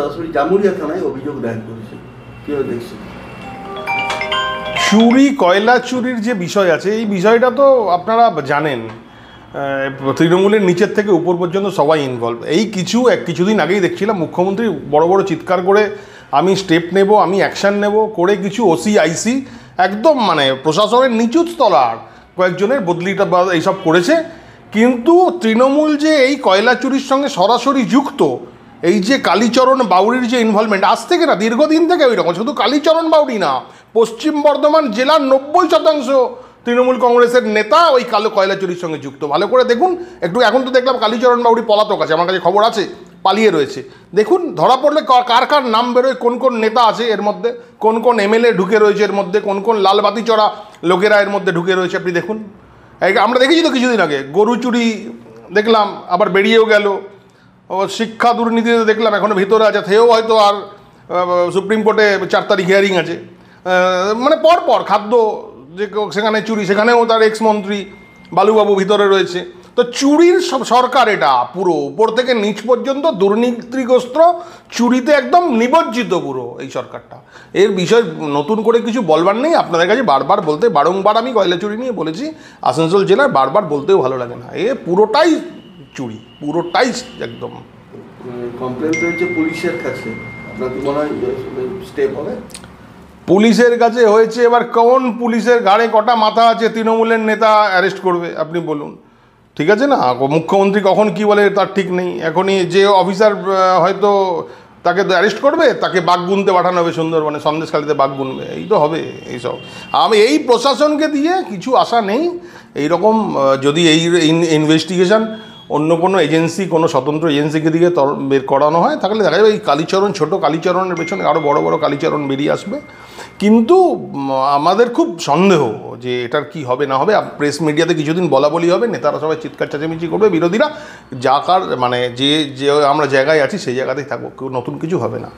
সরাসরি জামুরিয়া থানায় অভিযোগ দায়ের করেছে, কেউ দেখছে চুরি, কয়লা চুরির যে বিষয় আছে, এই বিষয়টা তো আপনারা জানেন তৃণমূলের নিচের থেকে উপর পর্যন্ত সবাই ইনভলভ। এই কিছুদিন আগেই দেখছিলাম মুখ্যমন্ত্রী বড় বড় চিৎকার করে আমি স্টেপ নেব, আমি অ্যাকশান নেব করে কিছু ওসি আইসি একদম মানে প্রশাসনের নিচু স্তলার কয়েকজনের বদলিটা বা এইসব করেছে। কিন্তু তৃণমূল যে এই কয়লা চুরির সঙ্গে সরাসরি যুক্ত, এই যে কালীচরণ বাউরির যে ইনভলভমেন্ট আজ থেকে না, দীর্ঘদিন থেকে ওই রকম, শুধু কালীচরণ বাউরি না, পশ্চিম বর্ধমান জেলার 90% তৃণমূল কংগ্রেসের নেতা ওই কয়লা চুরির সঙ্গে যুক্ত। ভালো করে দেখুন একটু। এখন তো দেখলাম কালীচরণ বাউরি পলাতক আছে, আমার কাছে খবর আছে, পালিয়ে রয়েছে। দেখুন ধরা পড়লে কার কার নাম বেরোয়, কোন কোন নেতা আছে এর মধ্যে, কোন কোন এমএলএ ঢুকে রয়েছে এর মধ্যে, কোন কোন লালবাতি চড়া লোকেরা এর মধ্যে ঢুকে রয়েছে, আপনি দেখুন। আমরা দেখেছি তো কিছুদিন আগে গরু চুরি দেখলাম, আবার বেরিয়েও গেল। শিক্ষা দুর্নীতিতে দেখলাম এখনও ভিতরে আছে, থেকেও হয়তো আর সুপ্রিম কোর্টে 4 তারিখ হিয়ারিং আছে। মানে পরপর খাদ্য যে সেখানে চুরি, সেখানেও তার এক্স মন্ত্রী বালুবাবু ভিতরে রয়েছে। তো চুরির সরকার এটা, পুরো উপর থেকে নিচ পর্যন্ত দুর্নীতিগ্রস্ত, চুরিতে একদম নিমজ্জিত পুরো এই সরকারটা। এর বিষয় নতুন করে কিছু বলবার নেই। আপনাদের কাছে বারংবার আমি কয়লা চুরি নিয়ে বলেছি, আসানসোল জেলার, বারবার বলতেও ভালো লাগে না। পুরোটাই চুরি, পুরোটাই একদম। কমপ্লেন হয়েছে পুলিশের কাছে, আপনার কি মনে হয় স্টেপ হবে? পুলিশের কাছে হয়েছে, এবার কোন পুলিশের ঘাড়ে কটা মাথা আছে তৃণমূলের নেতা অ্যারেস্ট করবে আপনি বলুন? ঠিক আছে না, মুখ্যমন্ত্রী কখন কি বলে তার ঠিক নেই। এখনই যে অফিসার হয়তো তাকে অ্যারেস্ট করবে, তাকে বাঘ গুনতে পাঠানো হবে সুন্দরবনে, সন্দেশখালিতে বাঘ গুনবে, এই তো হবে এইসব। এই প্রশাসনকে দিয়ে কিছু আশা নেই। এইরকম যদি এই ইনভেস্টিগেশন অন্য কোনো এজেন্সি, কোনো স্বতন্ত্র এজেন্সিকে দিয়ে বের করানো হয়, তাহলে দেখা যাবে এই কালীচরণ, ছোটো কালীচরণের পেছনে আরও বড় বড় কালীচরণ বেরিয়ে আসবে। কিন্তু আমাদের খুব সন্দেহ যে এটার কি হবে না হবে। প্রেস মিডিয়াতে কিছুদিন বলি হবে, নেতারা সবাই চিৎকার চেঁচামেচি করবে, বিরোধীরা, মানে যে আমরা জায়গায় আছি সেই জায়গাতেই থাকবো, নতুন কিছু হবে না।